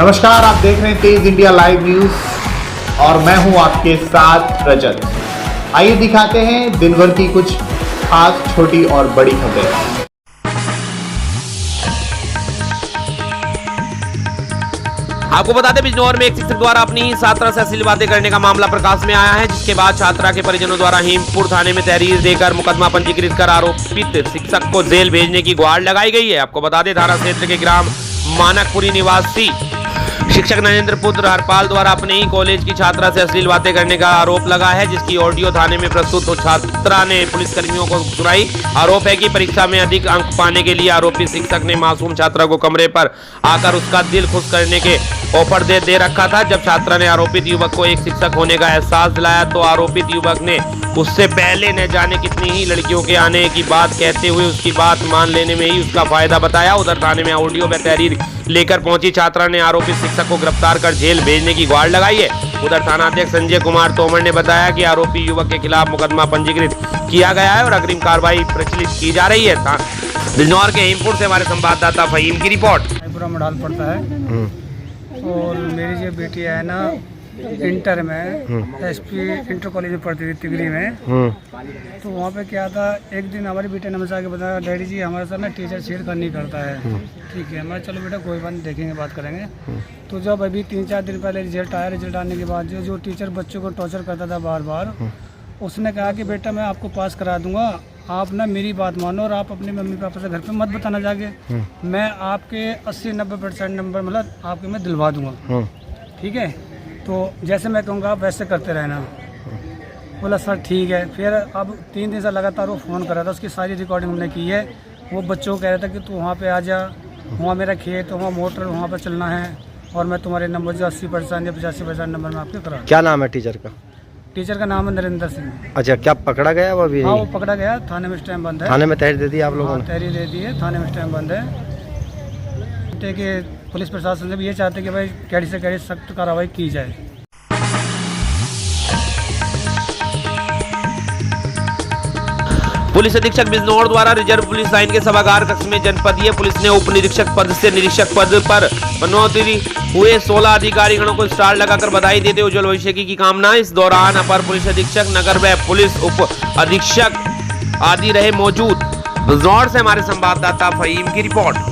नमस्कार, आप देख रहे हैं तेज इंडिया लाइव न्यूज और मैं हूं आपके साथ रजत। आइए दिखाते हैं दिन भर की कुछ खास छोटी और बड़ी खबरें। आपको बता दें, बिजनौर में एक शिक्षक द्वारा अपनी छात्रा से अश्लील बातें करने का मामला प्रकाश में आया है, जिसके बाद छात्रा के परिजनों द्वारा हेमपुर थाने में तहरीर देकर मुकदमा पंजीकृत कर आरोपित शिक्षक को जेल भेजने की गुहार लगाई गई है। आपको बता दें, थाना क्षेत्र के ग्राम मानकपुरी निवासी शिक्षक नरेंद्र पुत्र हरपाल द्वारा अपने ही कॉलेज की छात्रा से अश्लील बातें करने का आरोप लगा है, जिसकी ऑडियो थाने में प्रस्तुत हो छात्रा ने पुलिसकर्मियों को सुनाई। आरोप है कि परीक्षा में अधिक अंक पाने के लिए आरोपी शिक्षक ने मासूम छात्रा को कमरे पर आकर उसका दिल खुश करने के ऑफर दे रखा था। जब छात्रा ने आरोपित युवक को एक शिक्षक होने का एहसास दिलाया तो आरोपित युवक ने उससे पहले न जाने कितनी ही लड़कियों के आने की बात कहते हुए उसकी बात मान लेने में ही उसका फायदा बताया। उधर थाने में ऑडियो व तहरीर लेकर पहुंची छात्रा ने आरोपित शिक्षक को गिरफ्तार कर जेल भेजने की गुहार लगाई है। उधर थाना अध्यक्ष संजय कुमार तोमर ने बताया कि आरोपी युवक के खिलाफ मुकदमा पंजीकृत किया गया है और अग्रिम कार्रवाई प्रचलित की जा रही है। बिजनौर के हेमपुर से हमारे संवाददाता फहीम की रिपोर्ट। डाल पड़ता है और मेरी जो बेटी है ना इंटर में एसपी इंटर कॉलेज में पढ़ती थी तिगरी में। तो वहाँ पे क्या था, एक दिन हमारी बेटे ने मुझसे आके बताया, डैडी जी हमारे साथ ना टीचर छेड़खानी करता है। ठीक है, मैं चलो बेटा कोई बात नहीं, देखेंगे, बात करेंगे। तो जब अभी 3-4 दिन पहले रिजल्ट आया, रिजल्ट आने के बाद जो टीचर बच्चों को टॉर्चर करता था बार बार, उसने कहा कि बेटा मैं आपको पास करा दूंगा, आप ना मेरी बात मानो और आप अपने मम्मी पापा से घर पे मत बताना जाके, मैं आपके 80-90% नंबर मतलब आपके मैं दिलवा दूंगा। ठीक है, तो जैसे मैं कहूँगा आप वैसे करते रहना। बोला सर ठीक है। फिर अब 3 दिन से लगातार वो फ़ोन कर रहा था, उसकी सारी रिकॉर्डिंग हमने की है। वो बच्चों को कह रहा था कि तू वहाँ पे आ जा, वहाँ मेरा खेत, वहाँ मोटर, वहाँ पर चलना है और मैं तुम्हारे नंबर जो 80% या 85% नंबर में आपके करा। क्या नाम है टीचर का? टीचर का नाम है नरेंद्र सिंह। अच्छा, क्या पकड़ा गया वो अभी? हाँ, वो पकड़ा गया, थाने में स्टैम्प बंद है। थाने में तहरीर दे दी आप लोगों ने? तहरीर दे दी है, थाने में स्टैम्प बंद है। कि पुलिस प्रशासन से भी ये चाहते कि भाई कैडी से कैडी सख्त कार्रवाई की जाए। पुलिस अधीक्षक बिजनौर द्वारा रिजर्व पुलिस लाइन के सभागार कक्ष में जनपदीय पुलिस ने उप निरीक्षक पद से निरीक्षक पद पर पदोन्नति हुए 16 अधिकारीगणों को स्टार लगाकर बधाई देते उज्जवल भविष्य की कामना। इस दौरान अपर पुलिस अधीक्षक नगर व पुलिस उप अधीक्षक आदि रहे मौजूद। बिजनौर से हमारे संवाददाता फहीम की रिपोर्ट।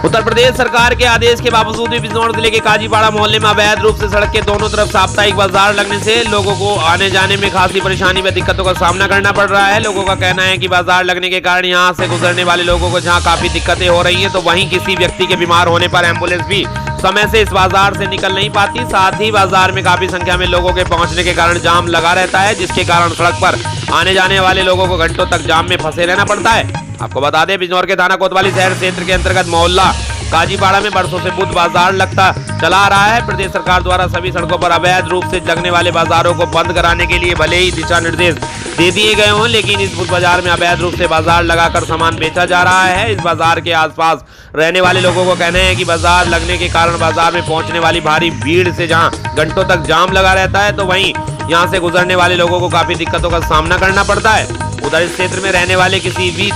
उत्तर प्रदेश सरकार के आदेश के बावजूद भी बिजनौर जिले के काजीपाड़ा मोहल्ले में अवैध रूप से सड़क के दोनों तरफ साप्ताहिक बाजार लगने से लोगों को आने जाने में खासी परेशानी व दिक्कतों का सामना करना पड़ रहा है। लोगों का कहना है कि बाजार लगने के कारण यहां से गुजरने वाले लोगों को जहां काफी दिक्कतें हो रही हैं, तो वहीं किसी व्यक्ति के बीमार होने पर एम्बुलेंस भी समय से इस बाजार से निकल नहीं पाती। साथ ही बाजार में काफी संख्या में लोगों के पहुंचने के कारण जाम लगा रहता है, जिसके कारण सड़क पर आने जाने वाले लोगों को घंटों तक जाम में फंसे रहना पड़ता है। आपको बता दें, बिजनौर के थाना कोतवाली शहर क्षेत्र के अंतर्गत मोहल्ला काजीपाड़ा में बरसों से बुध बाजार लगता चला आ रहा है। प्रदेश सरकार द्वारा सभी सड़कों पर अवैध रूप से लगने वाले बाजारों को बंद कराने के लिए भले ही दिशा निर्देश दे दिए गए हों, लेकिन इस बुध बाजार में अवैध रूप से बाजार लगाकर सामान बेचा जा रहा है। इस बाजार के आसपास रहने वाले लोगों को कहना है कि बाजार लगने के कारण बाजार में पहुंचने वाली भारी भीड़ से जहां घंटों तक जाम लगा रहता है, तो वहीं यहां से गुजरने वाले लोगों को काफी दिक्कतों का सामना करना पड़ता है। उधर इस क्षेत्र में रहने वाले किसी भी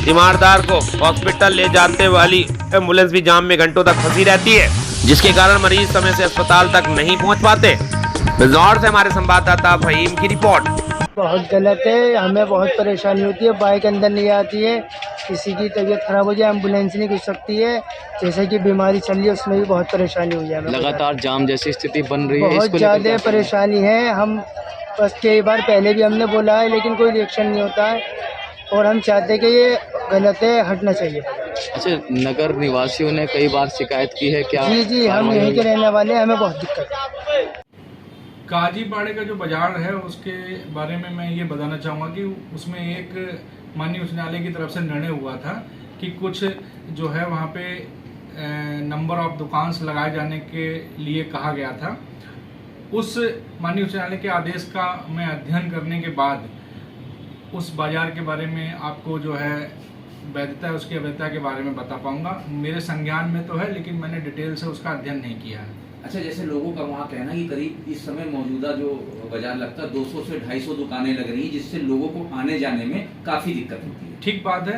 तीमारदार को हॉस्पिटल ले जाते वाली एम्बुलेंस भी जाम में घंटों तक फंसी रहती है, जिसके कारण मरीज समय से अस्पताल तक नहीं पहुंच पाते। बिजनौर से हमारे संवाददाता फहीम की रिपोर्ट। बहुत गलत है, हमें बहुत परेशानी होती है, बाइक अंदर नहीं आती है, किसी की तबीयत खराब हो जाए एम्बुलेंस नहीं घुस सकती है, जैसे कि बीमारी चल रही है उसमें भी बहुत परेशानी हो जाए। लगातार जाम जैसी स्थिति बन रही है, बहुत ज़्यादा परेशानी है। हम बस कई बार पहले भी हमने बोला है लेकिन कोई रिएक्शन नहीं होता है और हम चाहते हैं कि ये गलत है, हटना चाहिए। अच्छा, नगर निवासियों ने कई बार शिकायत की है क्या? जी, हम यहीं के रहने वाले हैं, हमें बहुत दिक्कत है। काजीपाड़े का जो बाजार है उसके बारे में मैं ये बताना चाहूँगा कि उसमें एक माननीय उच्च न्यायालय की तरफ से निर्णय हुआ था कि कुछ जो है वहाँ पे नंबर ऑफ दुकान लगाए जाने के लिए कहा गया था। उस माननीय उच्च न्यायालय के आदेश का मैं अध्ययन करने के बाद उस बाज़ार के बारे में आपको जो है वैधता है, उसकी अवैधता के बारे में बता पाऊँगा। मेरे संज्ञान में तो है लेकिन मैंने डिटेल से उसका अध्ययन नहीं किया है। अच्छा, जैसे लोगों का वहाँ कहना कि करीब इस समय मौजूदा जो बाजार लगता है 200 से 250 दुकानें लग रही हैं, जिससे लोगों को आने जाने में काफ़ी दिक्कत होती है। ठीक बात है,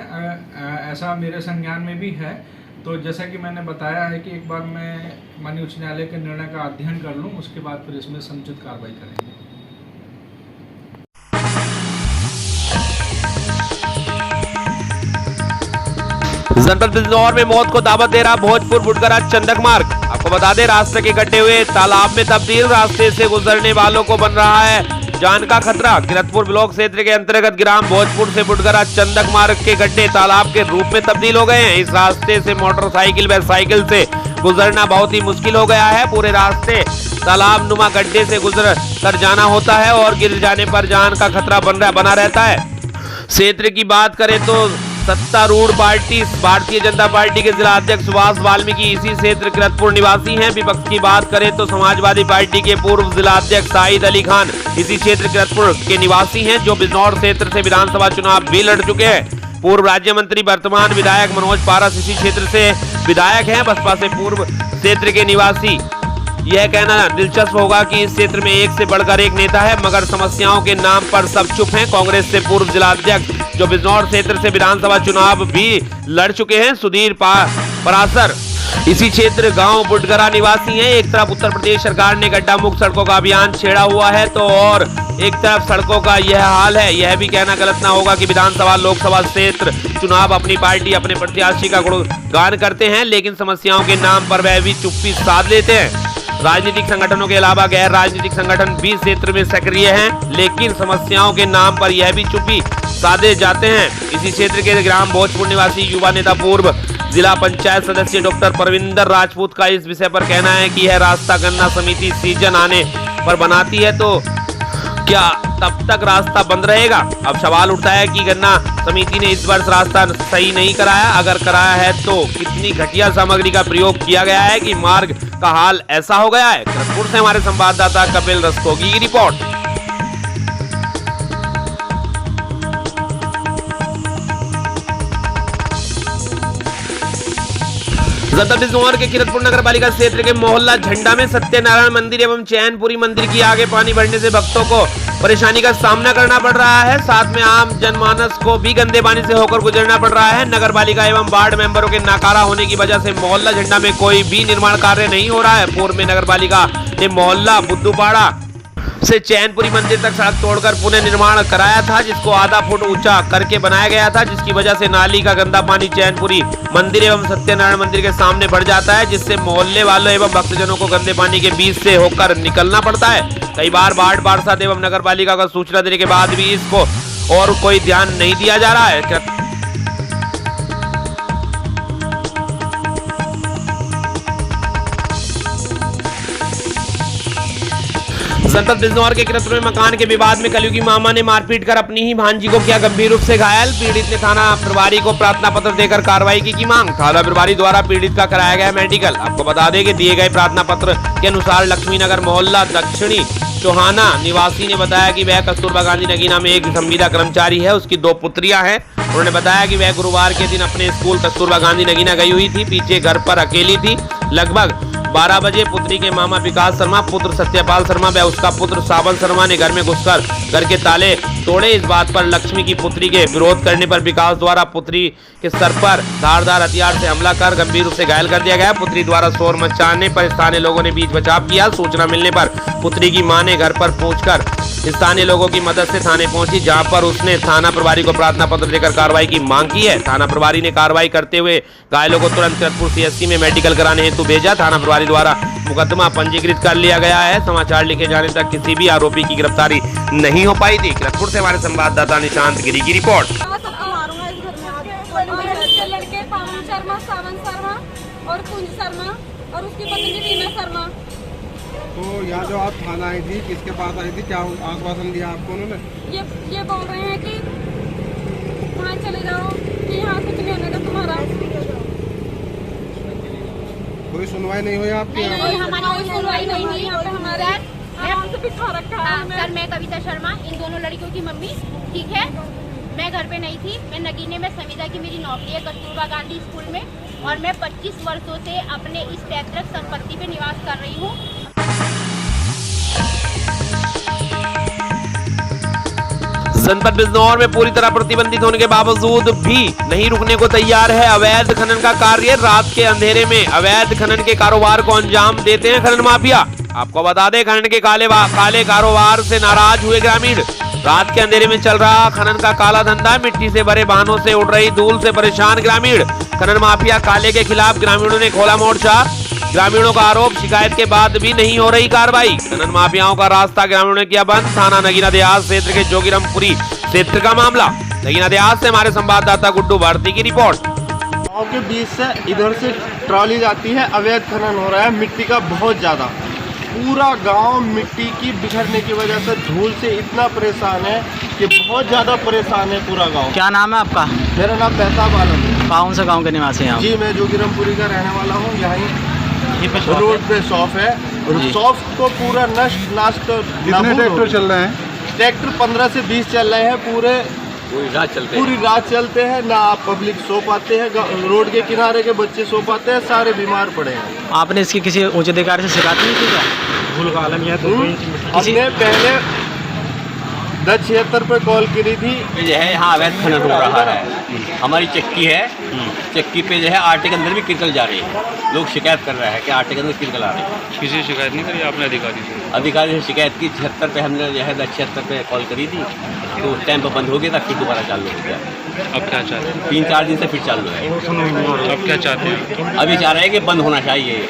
ऐसा मेरे संज्ञान में भी है। तो जैसा कि मैंने बताया है कि एक बार मैं माननीय उच्च न्यायालय के निर्णय का अध्ययन कर लूँ, उसके बाद फिर इसमें समुचित कार्रवाई करेंगे। जनपद बिजनौर में मौत को दावत दे रहा भोजपुर बुटगरा चंदक मार्ग। आपको बता दें, रास्ते के गड्ढे हुए तालाब में तब्दील, रास्ते से गुजरने वालों को बन रहा है जान का खतरा। किरतपुर ब्लॉक क्षेत्र के अंतर्गत ग्राम भोजपुर से बुटगरा चंदक मार्ग के गड्ढे तालाब के रूप में तब्दील हो गए हैं। इस रास्ते से मोटरसाइकिल व साइकिल से गुजरना बहुत ही मुश्किल हो गया है। पूरे रास्ते तालाब नुमा गड्ढे से गुजर कर जाना होता है और गिर जाने पर जान का खतरा बना रहता है। क्षेत्र की बात करें तो सत्तारूढ़ पार्टी भारतीय जनता पार्टी के जिला अध्यक्ष सुभाष वाल्मीकि इसी क्षेत्र किरतपुर निवासी हैं। विपक्ष की बात करें तो समाजवादी पार्टी के पूर्व जिला अध्यक्ष साहिद अली खान इसी क्षेत्र किरतपुर के निवासी हैं, जो बिजनौर क्षेत्र से विधानसभा चुनाव भी लड़ चुके हैं। पूर्व राज्य मंत्री वर्तमान विधायक मनोज पारस इसी क्षेत्र से विधायक हैं। बसपा से पूर्व क्षेत्र के निवासी यह कहना दिलचस्प होगा कि इस क्षेत्र में एक से बढ़कर एक नेता है, मगर समस्याओं के नाम पर सब चुप हैं। कांग्रेस से पूर्व जिला अध्यक्ष जो बिजनौर क्षेत्र से विधानसभा चुनाव भी लड़ चुके हैं, सुधीर परासर इसी क्षेत्र गांव बुटगरा निवासी हैं। एक तरफ उत्तर प्रदेश सरकार ने गड्ढा मुक्त सड़कों का अभियान छेड़ा हुआ है, तो और एक तरफ सड़कों का यह हाल है। यह भी कहना गलत ना होगा कि विधानसभा लोकसभा क्षेत्र चुनाव अपनी पार्टी अपने प्रत्याशी का गुणगान करते हैं, लेकिन समस्याओं के नाम पर वह भी चुप्पी साध लेते हैं। राजनीतिक संगठनों के अलावा गैर राजनीतिक संगठन भी क्षेत्र में सक्रिय हैं, लेकिन समस्याओं के नाम पर यह भी चुप्पी साधे जाते हैं। इसी क्षेत्र के ग्राम भोजपुर निवासी युवा नेता पूर्व जिला पंचायत सदस्य डॉक्टर परविंदर राजपूत का इस विषय पर कहना है कि यह रास्ता गन्ना समिति सीजन आने पर बनाती है, तो क्या तब तक रास्ता बंद रहेगा? अब सवाल उठता है कि गन्ना समिति ने इस वर्ष रास्ता सही नहीं कराया, अगर कराया है तो कितनी घटिया सामग्री का प्रयोग किया गया है कि मार्ग का हाल ऐसा हो गया है। किरतपुर से हमारे संवाददाता कपिल रस्तोगी की रिपोर्ट। जनपद बिजनौर के किरतपुर नगर पालिका क्षेत्र के मोहल्ला झंडा में सत्यनारायण मंदिर एवं चैनपुरी मंदिर की आगे पानी बढ़ने से भक्तों को परेशानी का सामना करना पड़ रहा है। साथ में आम जनमानस को भी गंदे पानी से होकर गुजरना पड़ रहा है। नगर पालिका एवं वार्ड मेंबरों के नाकारा होने की वजह से मोहल्ला झंडा में कोई भी निर्माण कार्य नहीं हो रहा है। पूर्व में नगर पालिका ने मोहल्ला बुद्धूपाड़ा से चैनपुरी मंदिर तक सड़क तोड़कर पुनः निर्माण कराया था, जिसको आधा फुट ऊंचा करके बनाया गया था, जिसकी वजह से नाली का गंदा पानी चैनपुरी मंदिर एवं सत्यनारायण मंदिर के सामने भर जाता है, जिससे मोहल्ले वालों एवं भक्तजनों को गंदे पानी के बीच से होकर निकलना पड़ता है। कई बार वार्ड पार्षद एवं नगर पालिका को सूचना देने के बाद भी इसको और कोई ध्यान नहीं दिया जा रहा है। जनपद बिजनौर के किरतपुर में मकान के विवाद में कलयुगी मामा ने मारपीट कर अपनी ही भांजी को किया गंभीर रूप से घायल। पीड़ित ने थाना प्रभारी को प्रार्थना पत्र देकर कार्रवाई की मांग। थाना प्रभारी द्वारा पीड़ित का कराया गया मेडिकल। आपको बता दें कि दिए गए प्रार्थना पत्र के अनुसार लक्ष्मीनगर मोहल्ला दक्षिणी चौहाना निवासी ने बताया कि वह कस्तूरबा गांधी नगीना में एक संविदा कर्मचारी है, उसकी 2 पुत्रियां हैं। उन्होंने बताया कि वह गुरुवार के दिन अपने स्कूल कस्तूरबा गांधी नगीना गई हुई थी, पीछे घर पर अकेली थी। लगभग 12 बजे पुत्री के मामा विकास शर्मा, पुत्र सत्यपाल शर्मा व उसका पुत्र सावन शर्मा ने घर में घुसकर घर के ताले तोड़े। इस बात पर लक्ष्मी की पुत्री के विरोध करने पर विकास द्वारा पुत्री के सर पर धारदार हथियार से हमला कर गंभीर रूप से घायल कर दिया गया। पुत्री द्वारा शोर मचाने पर स्थानीय लोगों ने बीच बचाव किया। सूचना मिलने पर पुत्री की मां ने घर पर पहुंचकर स्थानीय लोगों की मदद से थाने पहुंची, जहां पर उसने थाना प्रभारी को प्रार्थना पत्र देकर कार्रवाई की मांग की है। थाना प्रभारी ने कार्रवाई करते हुए घायलों को तुरंत किरतपुर सीएचसी में मेडिकल कराने हेतु भेजा। थाना प्रभारी द्वारा मुकदमा पंजीकृत कर लिया गया है। समाचार लिखे जाने तक किसी भी आरोपी की गिरफ्तारी नहीं हो पाई थी। किरतपुर से हमारे संवाददाता निशांत गिरी की रिपोर्ट। लड़के पवन शर्मा, सावन शर्मा और कुंज शर्मा और उसकी पत्नी रीना शर्मा। तो यहाँ जो आप थाना आई थी, किसके पास आई थी, क्या आश्वासन दिया आपको उन्होंने? ये बोल रहे हैं कि वहाँ चले जाओ, कि यहाँ कुछ नहीं होने का तुम्हारा। कोई सुनवाई नहीं हुई आपकी? नहीं, हमारी कोई सुनवाई नहीं हुई। यहाँ पे हमारे हमसे बिठा रखा है। सर, मैं कविता शर्मा, इन दोनों लड़कियों की मम्मी, ठीक है। मैं घर पे नहीं थी, मैं नगीने में संविदा की मेरी नौकरी है कस्तूरबा गांधी स्कूल में। और मैं 25 वर्षों से अपने इस पैतृक संपत्ति पे निवास कर रही हूँ। जनपद बिजनौर में पूरी तरह प्रतिबंधित होने के बावजूद भी नहीं रुकने को तैयार है अवैध खनन का कार्य। रात के अंधेरे में अवैध खनन के कारोबार को अंजाम देते हैं खनन माफिया। आपको बता दें, खनन के काले कारोबार से नाराज हुए ग्रामीण। रात के अंधेरे में चल रहा खनन का काला धंधा, मिट्टी से भरे वाहनों से उड़ रही धूल से परेशान ग्रामीण। खनन माफिया काले के खिलाफ ग्रामीणों ने खोला मोर्चा। ग्रामीणों का आरोप, शिकायत के बाद भी नहीं हो रही कार्रवाई। खनन माफियाओं का रास्ता ग्रामीणों ने किया बंद। थाना नगीना देहात क्षेत्र के जोगीरामपुरी क्षेत्र का मामला। नगीना देहात से हमारे संवाददाता गुड्डू भारती की रिपोर्ट। गाँव के बीच से इधर से ट्रॉली जाती है, अवैध खनन हो रहा है मिट्टी का बहुत ज्यादा। पूरा गांव मिट्टी की बिखरने की वजह से धूल से इतना परेशान है कि बहुत ज्यादा परेशान है पूरा गांव। क्या नाम है आपका? मेरा नाम बेहताब आलम है। कौन सा गांव के निवासी हैं आप? जी, मैं जोगीरामपुरी का रहने वाला हूँ। यहाँ रोड पे शॉप है। शॉप को पूरा नष्ट कितने ट्रैक्टर चल रहे हैं? ट्रैक्टर 15 से 20 चल रहे हैं। पूरी रात चलते हैं ना। पब्लिक सो पाते हैं, रोड के किनारे के बच्चे सो पाते हैं, सारे बीमार पड़े हैं। आपने इसकी किसी उच्च अधिकारी से शिकायत नहीं की क्या? भूल का आलम है तो हमने पहले 1076 पे कॉल करी थी। जो है यहाँ अवैध खनन हो रहा है। हमारी चक्की है, चक्की पे जो है आटे के अंदर भी किरकल जा रही है। लोग शिकायत कर रहे हैं कि आटे के अंदर किरकल आ रही है। किसी शिकायत नहीं करी आपने अधिकारी से? अधिकारी से शिकायत की 76 पे, हमने जो है 1076 पे कॉल करी थी, तो उस टाइम पर बंद हो गया था, फिर दोबारा चालू हो गया। अब क्या चाहते हैं? 3-4 दिन से फिर चालू है। अब क्या चाहते हैं? अभी चाह रहे हैं कि बंद होना चाहिए।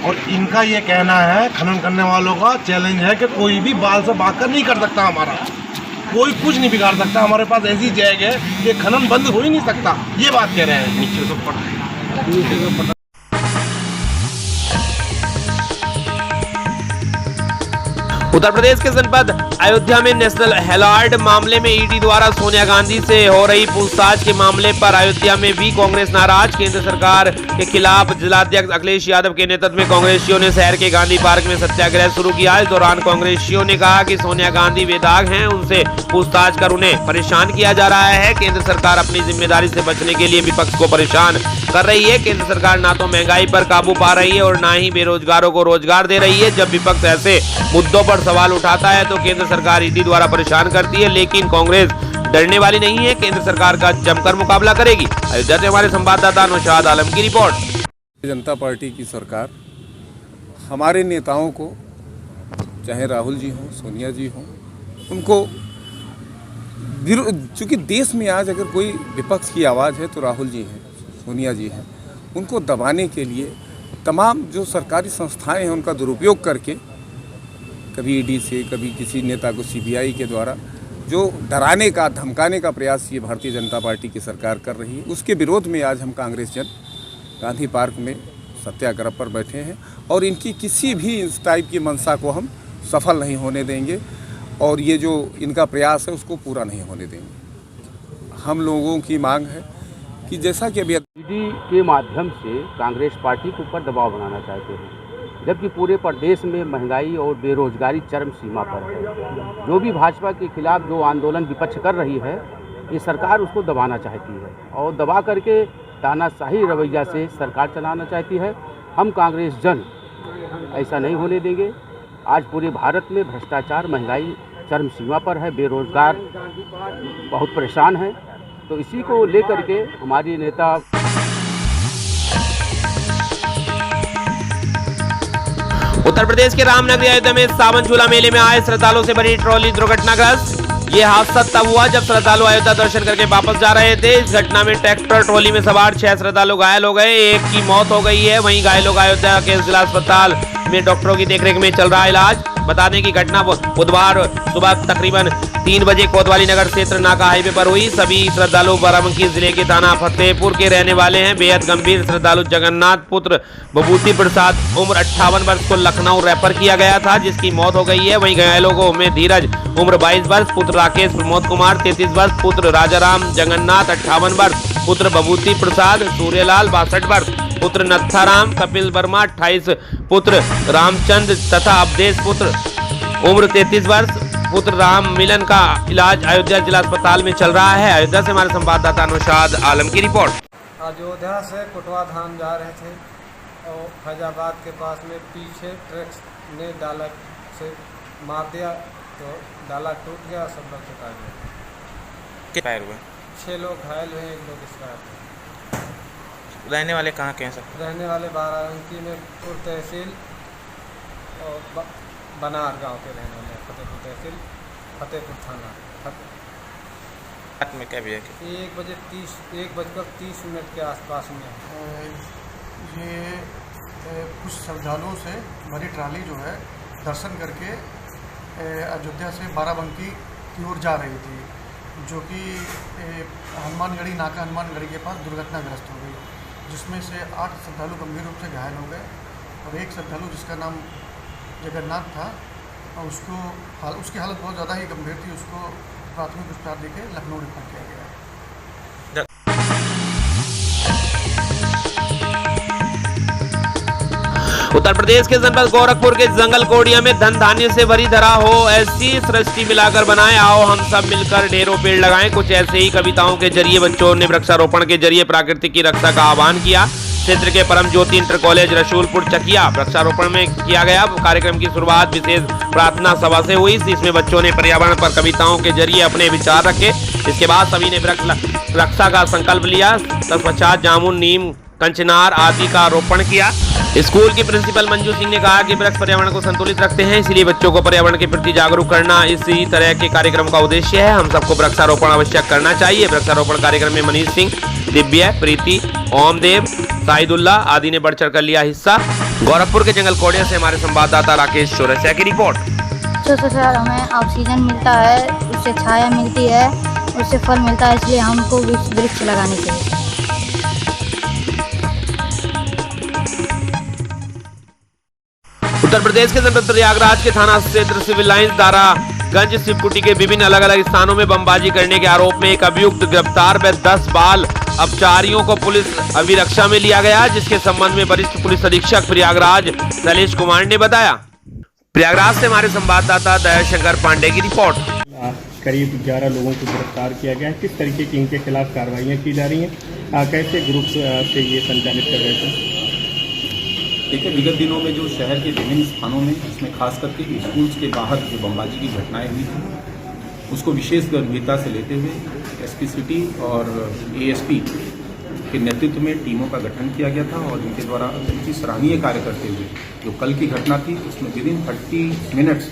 और इनका ये कहना है, खनन करने वालों का चैलेंज है कि कोई भी बाल से भागकर नहीं कर सकता। हमारा कोई कुछ नहीं बिगाड़ सकता। हमारे पास ऐसी जगह है कि खनन बंद हो ही नहीं सकता। ये बात कह रहे हैं। नीचे से पड़ उत्तर प्रदेश के जनपद अयोध्या में नेशनल हेराल्ड मामले में ईडी द्वारा सोनिया गांधी से हो रही पूछताछ के मामले पर अयोध्या में भी कांग्रेस नाराज। केंद्र सरकार के खिलाफ जिलाध्यक्ष अखिलेश यादव के नेतृत्व में कांग्रेसियों ने शहर के गांधी पार्क में सत्याग्रह शुरू किया। इस दौरान कांग्रेसियों ने कहा कि सोनिया गांधी बेदाग हैं, उनसे पूछताछ कर उन्हें परेशान किया जा रहा है। केंद्र सरकार अपनी जिम्मेदारी से बचने के लिए विपक्ष को परेशान कर रही है। केंद्र सरकार ना तो महंगाई पर काबू पा रही है और ना ही बेरोजगारों को रोजगार दे रही है। जब विपक्ष ऐसे मुद्दों पर सवाल उठाता है तो केंद्र सरकार ईडी द्वारा परेशान करती है, लेकिन कांग्रेस डरने वाली नहीं है। केंद्र सरकार का जमकर मुकाबला करेगी। अयोध्या से हमारे संवाददाता नौशाद आलम की रिपोर्ट। जनता पार्टी की सरकार हमारे नेताओं को, चाहे राहुल जी हों, सोनिया जी हों, उनको, चूँकि देश में आज अगर कोई विपक्ष की आवाज़ है तो राहुल जी हैं, सोनिया जी हैं, उनको दबाने के लिए तमाम जो सरकारी संस्थाएं हैं उनका दुरुपयोग करके, कभी ईडी से, कभी किसी नेता को सीबीआई के द्वारा जो डराने का, धमकाने का प्रयास ये भारतीय जनता पार्टी की सरकार कर रही है। उसके विरोध में आज हम कांग्रेस जन गांधी पार्क में सत्याग्रह पर बैठे हैं और इनकी किसी भी इस टाइप की मंशा को हम सफल नहीं होने देंगे और ये जो इनका प्रयास है उसको पूरा नहीं होने देंगे। हम लोगों की मांग है कि जैसा कि अभी ईडी के माध्यम से कांग्रेस पार्टी के ऊपर दबाव बनाना चाहते हैं, जबकि पूरे प्रदेश में महंगाई और बेरोजगारी चरम सीमा पर है। जो भी भाजपा के खिलाफ जो आंदोलन विपक्ष कर रही है, ये सरकार उसको दबाना चाहती है और दबा करके तानाशाही रवैया से सरकार चलाना चाहती है। हम कांग्रेस जन ऐसा नहीं होने देंगे। आज पूरे भारत में भ्रष्टाचार, महंगाई चरम सीमा पर है, बेरोजगार बहुत परेशान है। तो इसी को लेकर के हमारी नेता उत्तर प्रदेश के रामनगरी अयोध्या में सावन झूला मेले में आए श्रद्धालुओं से बनी ट्रॉली दुर्घटनाग्रस्त। ये हादसा तब हुआ जब श्रद्धालु अयोध्या दर्शन करके वापस जा रहे थे। इस घटना में ट्रैक्टर ट्रॉली में सवार 6 श्रद्धालु घायल हो गए, एक की मौत हो गई है। वहीं घायलों का अयोध्या के जिला अस्पताल में डॉक्टरों की देखरेख में चल रहा इलाज। बता दें कि घटना बुधवार सुबह तकरीबन 3 बजे कोतवाली नगर क्षेत्र नाका हाईवे पर हुई। सभी श्रद्धालु बाराबंकी जिले के थाना फतेहपुर के रहने वाले हैं। बेहद गंभीर श्रद्धालु जगन्नाथ पुत्र बबूती प्रसाद उम्र 58 वर्ष को लखनऊ रेफर किया गया था, जिसकी मौत हो गई है। वहीं घायलों को में धीरज उम्र 22 वर्ष, पुत्र राकेश प्रमोद कुमार 33 वर्ष, पुत्र राजाराम जगन्नाथ 58 वर्ष, पुत्र बबूती प्रसाद, सूर्यलाल 62 वर्ष, पुत्र नत्थाराम, कपिल वर्मा 28, पुत्र रामचंद्र तथा अवधेश पुत्र उम्र 33 वर्ष, पुत्र राम मिलन का इलाज अयोध्या जिला अस्पताल में चल रहा है। अयोध्या से हमारे संवाददाता नौशाद आलम की रिपोर्ट। अयोध्या से कोटवा धाम जा रहे थे और फैजाबाद के पास में पीछे ट्रक ने डाला से मार दिया तो डाला टूट गया, सब लोग चुका गया। कितने फायर हुए? 6 लोग घायल हुए, 1 लोग इसका। रहने वाले कहाँ के हैं सब? रहने वाले बाराबंकी में पूर्व तहसील और बनार गांव के रहने वाले, फतेहपुर तहसील फतेहपुर थाना। रात में क्या भैया? 1:30 के आसपास में ये कुछ श्रद्धालुओं से भरी ट्राली जो है दर्शन करके अयोध्या से बाराबंकी की ओर जा रही थी, जो कि हनुमानगढ़ी नाका हनुमानगढ़ी के पास दुर्घटनाग्रस्त हो गई, जिसमें से 8 श्रद्धालु गंभीर रूप से घायल हो गए और 1 श्रद्धालु जिसका नाम जगन्नाथ था और उसकी हालत बहुत ज़्यादा ही गंभीर थी, उसको प्राथमिक उपचार देके लखनऊ रेफर किया गया है। उत्तर प्रदेश के जनपद गोरखपुर के जंगल कोडिया में धन धान्य से भरी धरा हो, ऐसी सृष्टि मिलाकर बनाएं, आओ हम सब मिलकर ढेरों पेड़ लगाएं। कुछ ऐसे ही कविताओं के जरिए बच्चों ने वृक्षारोपण के जरिए प्रकृति की रक्षा का आह्वान किया। क्षेत्र के परम ज्योति इंटर कॉलेज रसूलपुर चकिया वृक्षारोपण में किया गया। कार्यक्रम की शुरुआत विशेष प्रार्थना सभा से हुई, जिसमें बच्चों ने पर्यावरण पर कविताओं के जरिए अपने विचार रखे। इसके बाद सभी ने वृक्ष रक्षा का संकल्प लिया। तत्पश्चात जामुन, नीम, कंचनार आदि का रोपण किया। स्कूल की प्रिंसिपल मंजू सिंह ने कहा कि वृक्ष पर्यावरण को संतुलित रखते हैं, इसलिए बच्चों को पर्यावरण के प्रति जागरूक करना इसी तरह के कार्यक्रम का उद्देश्य है। हम सबको वृक्षारोपण अवश्य करना चाहिए। वृक्षारोपण कार्यक्रम में मनीष सिंह, दिव्या, प्रीति, ओमदेव, साहिदुल्ला आदि ने बढ़ चढ़ कर लिया हिस्सा। गोरखपुर के जंगल कोडिया से हमारे संवाददाता राकेश चौरसिया की रिपोर्ट। हमें ऑक्सीजन मिलता है, उससे छाया मिलती है, उससे फल मिलता है, इसलिए हमको वृक्ष लगाने चाहिए। उत्तर प्रदेश के जनपद प्रयागराज के थाना क्षेत्र सिविल लाइंस दारागंज शिवकुटी के विभिन्न अलग अलग स्थानों में बमबाजी करने के आरोप में एक अभियुक्त गिरफ्तार व 10 बाल अपचारियों को पुलिस अभिरक्षा में लिया गया, जिसके संबंध में वरिष्ठ पुलिस अधीक्षक प्रयागराज शैलेश कुमार ने बताया। प्रयागराज से हमारे संवाददाता दयाशंकर पांडे की रिपोर्ट। करीब 11 लोगों को गिरफ्तार किया गया है। किस तरीके की इनके खिलाफ कार्रवाइयाँ की जा रही हैं? कैसे ग्रुप से ये संचालित कर रहे थे? देखिए, विगत दिनों में जो शहर के विभिन्न स्थानों में, इसमें खास करके स्कूल्स के बाहर जो बमबाजी की घटनाएं हुई थी, उसको विशेष गंभीरता से लेते हुए एसपी सिटी और एएसपी के नेतृत्व में टीमों का गठन किया गया था और इनके द्वारा उनकी सराहनीय कार्य करते हुए जो कल की घटना थी, उसमें विदिन 30 मिनट्स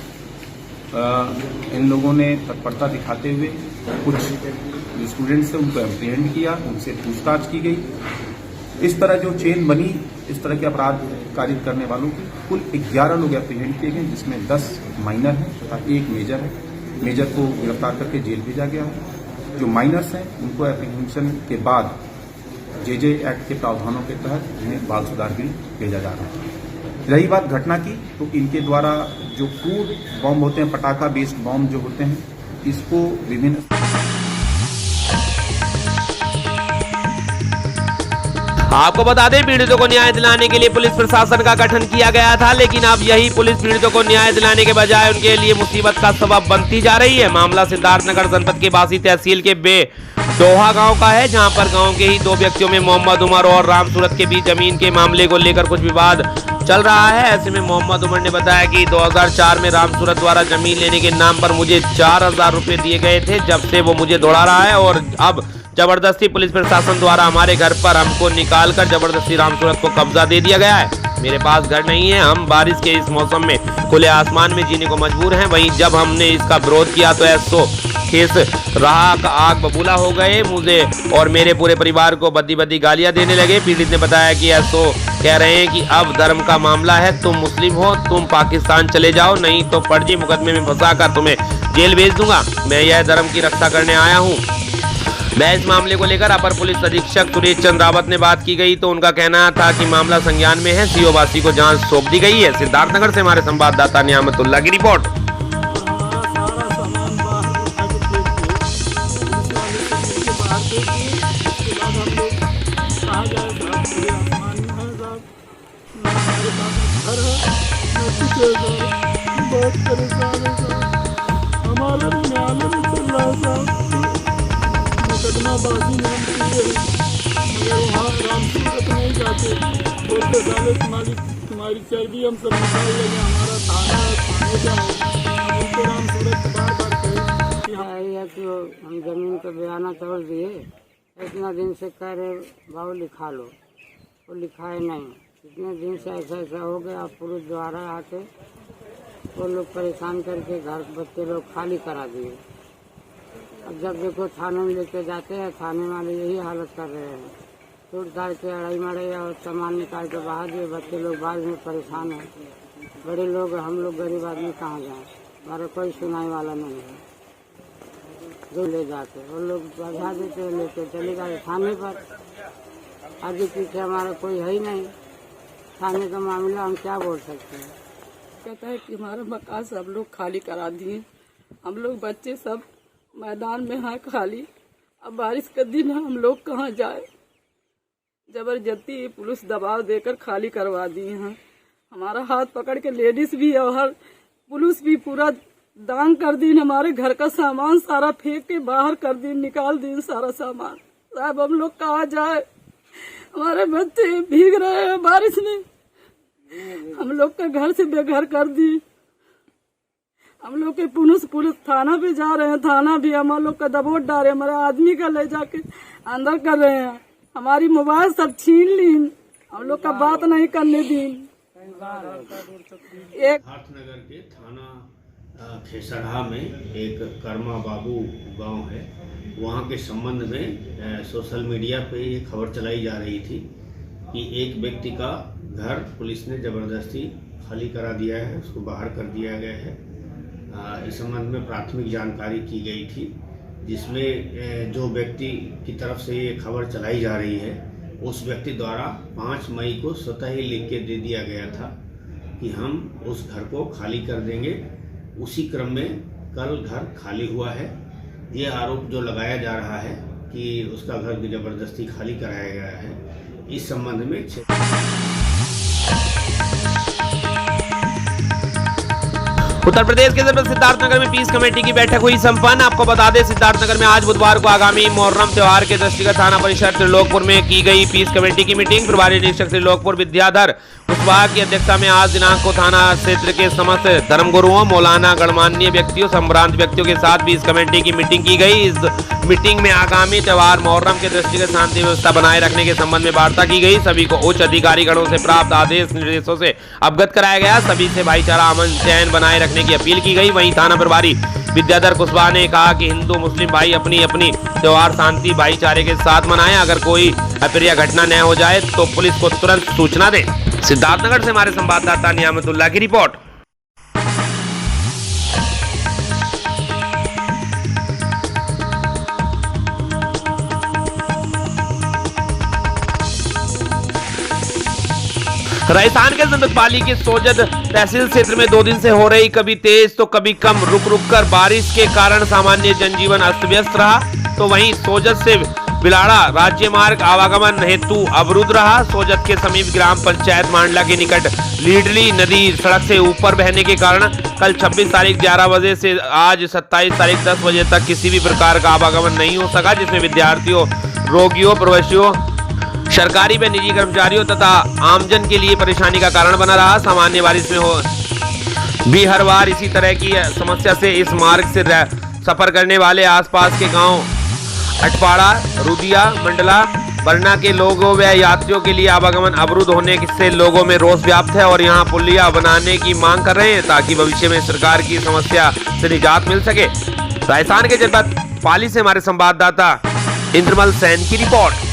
इन लोगों ने तत्परता दिखाते हुए कुछ जो स्टूडेंट्स थे उनको एप्रीहेंड किया, उनसे पूछताछ की गई। इस तरह जो चेन बनी, इस तरह के अपराध कारित करने वालों की कुल 11 लोग एप्रीहेंड किए गए, जिसमें 10 माइनर हैं तथा 1 मेजर है। मेजर को गिरफ्तार करके जेल भेजा गया है। जो माइनर्स हैं उनको एप्रीहेंशन के बाद जेजे एक्ट के प्रावधानों के तहत उन्हें बाल सुधार गृह भेजा जा रहा है। रही बात घटना की, तो इनके द्वारा जो क्रूड बॉम्ब होते हैं, पटाखा बेस्ड बॉम्ब जो होते हैं, इसको विभिन्न आपको बता दें, पीड़ितों को न्याय दिलाने के लिए पुलिस प्रशासन का गठन किया गया था, लेकिन अब यही पुलिस पीड़ितों को न्याय दिलाने के बजाय उनके लिए मुसीबत का सबब बनती जा रही है। मामला सिद्धार्थनगर जनपद के बासी तहसील के बेदोहा गांव का है, जहां पर गांव के ही 2 व्यक्तियों में मोहम्मद उमर और राम सूरत के बीच जमीन के मामले को लेकर कुछ विवाद चल रहा है। ऐसे में मोहम्मद उमर ने बताया कि 2004 में राम सूरत द्वारा जमीन लेने के नाम पर मुझे 4000 रुपए दिए गए थे, जब से वो मुझे दौड़ा रहा है और अब जबरदस्ती पुलिस प्रशासन द्वारा हमारे घर पर हमको निकालकर जबरदस्ती राम सूरत को कब्जा दे दिया गया है। मेरे पास घर नहीं है, हम बारिश के इस मौसम में खुले आसमान में जीने को मजबूर हैं। वहीं जब हमने इसका विरोध किया तो ऐसो खेस रहा, आग बबूला हो गए, मुझे और मेरे पूरे परिवार को बद्दी गालियां देने लगे। पीड़ित ने बताया कि ऐसो कह रहे हैं कि अब धर्म का मामला है, तुम मुस्लिम हो, तुम पाकिस्तान चले जाओ, नहीं तो फर्जी मुकदमे में फंसाकर तुम्हें जेल भेज दूंगा। मैं यह धर्म की रक्षा करने आया हूँ। मैं इस मामले को लेकर अपर पुलिस अधीक्षक सुरेश चंद्र रावत ने बात की गई तो उनका कहना था कि मामला संज्ञान में है, सीओ वासी को जांच सौंप दी गई है। सिद्धार्थनगर से हमारे संवाददाता नियामतुल्लाह की रिपोर्ट। मुकदमाबाजी नाम की वहाँ राम सूरत नहीं जाते, बोलते साले तुम्हारी चर्बी हम सब निकाल लेंगे, हमारा थाना उनके राम सूरत बार बार कहे कि हम जमीन का बयाना तोड़ दिए, इतना दिन से कह रहे बाबू लिखा लो, वो लिखाए नहीं, इतने दिन से ऐसा हो गया। आप पुलिस द्वारा आके वो लोग परेशान करके घर बच्चे लोग खाली करा दिए। अब जब देखो थाने में लेके जाते हैं, थाने वाले यही हालत कर रहे हैं, टूट ताड़ के अड़ाई मड़ाई और सामान निकाल के बाहर दिए। बच्चे लोग बाद में परेशान हैं, बड़े लोग हम लोग गरीब आदमी कहाँ जाएं, हमारा कोई सुनाई वाला नहीं है। जो ले जाते वो लोग बढ़ा देते, लेके चले जाते थाने पर, आगे पीछे हमारा कोई है ही नहीं। थाने का मामला हम क्या बोल सकते हैं। कहता है कि हमारा मकान सब लोग खाली करा दिए, हम लोग बच्चे सब मैदान में हैं खाली। अब बारिश का दिन है, हम लोग कहाँ जाए। जबरदस्ती पुलिस दबाव देकर खाली करवा दिए हैं। हमारा हाथ पकड़ के लेडीज भी और पुलिस भी पूरा दान कर दी, हमारे घर का सामान सारा फेंक के बाहर कर दी, निकाल दी सारा सामान। साहब हम लोग कहाँ जाए, हमारे बच्चे भीग रहे हैं बारिश में, हम लोग का घर से बेघर कर दी। हम लोग के पुलिस थाना पे जा रहे हैं, थाना भी हम लोग का दबोच डाले, हमारे आदमी का ले जाके अंदर कर रहे हैं, हमारी मोबाइल सब छीन ली, हम लोग का बात नहीं करने दी। एक नगर के थाना खेसरहा में एक कर्मा बाबू गांव है, वहां के संबंध में सोशल मीडिया पे ये खबर चलाई जा रही थी कि एक व्यक्ति का घर पुलिस ने ज़बरदस्ती खाली करा दिया है, उसको बाहर कर दिया गया है। इस संबंध में प्राथमिक जानकारी की गई थी, जिसमें जो व्यक्ति की तरफ से ये खबर चलाई जा रही है, उस व्यक्ति द्वारा 5 मई को स्वतः ही लिख के दे दिया गया था कि हम उस घर को खाली कर देंगे। उसी क्रम में कल घर खाली हुआ है। ये आरोप जो लगाया जा रहा है कि उसका घर भी ज़बरदस्ती खाली कराया गया है, इस संबंध में उत्तर प्रदेश के सिद्धार्थनगर में पीस कमेटी की बैठक हुई संपन्न। आपको बता दें, सिद्धार्थनगर में आज बुधवार को आगामी मुहर्रम त्योहार के दृष्टिगत थाना परिसर त्रिलोकपुर में की गई पीस कमेटी की मीटिंग। प्रभारी निरीक्षक त्रिलोकपुर विद्याधर कुशवाहा की अध्यक्षता में आज दिनांक को थाना क्षेत्र के समस्त धर्मगुरुओं, मौलाना, गणमान्य व्यक्तियों, संभ्रांत व्यक्तियों के साथ पीस कमेटी की मीटिंग की गई। इस मीटिंग में आगामी त्योहार मुहर्रम के दृष्टिगत शांति व्यवस्था बनाए रखने के संबंध में वार्ता की गई। सभी को उच्च अधिकारी गणों से प्राप्त आदेश निर्देशों से अवगत कराया गया। सभी से भाईचारा अमन चैन बनाए रखने की अपील की गई। वहीं थाना प्रभारी विद्याधर कुशवाहा ने कहा कि हिंदू मुस्लिम भाई अपनी अपनी त्योहार शांति भाईचारे के साथ मनाएं। अगर कोई अप्रिय घटना न हो जाए तो पुलिस को तुरंत सूचना दें। सिद्धार्थनगर से हमारे संवाददाता नियामतुल्लाह की रिपोर्ट। राजस्थान के संतपाली के सोजत तहसील क्षेत्र में 2 दिन से हो रही कभी तेज तो कभी कम रुक रुक कर बारिश के कारण सामान्य जनजीवन अस्त व्यस्त रहा। तो वहीं सोजत से बिलाड़ा राज्य मार्ग आवागमन हेतु अवरुद्ध रहा। सोजत के समीप ग्राम पंचायत मांडला के निकट लीडली नदी सड़क से ऊपर बहने के कारण कल 26 तारीख 11 बजे से आज 27 तारीख 10 बजे तक किसी भी प्रकार का आवागमन नहीं हो सका, जिसमें विद्यार्थियों, रोगियों, प्रवासियों, सरकारी व निजी कर्मचारियों तथा आमजन के लिए परेशानी का कारण बना रहा। सामान्य बारिश में हो भी हर बार इसी तरह की समस्या से इस मार्ग से सफर करने वाले आसपास के गांव अटपाड़ा, रुदिया, मंडला, बरना के लोगों व यात्रियों के लिए आवागमन अवरुद्ध होने से लोगों में रोष व्याप्त है और यहां पुलिया बनाने की मांग कर रहे हैं ताकि भविष्य में सरकार की समस्या से निजात मिल सके। राजस्थान के जनपद पाली से हमारे संवाददाता इंद्रमल सेन की रिपोर्ट।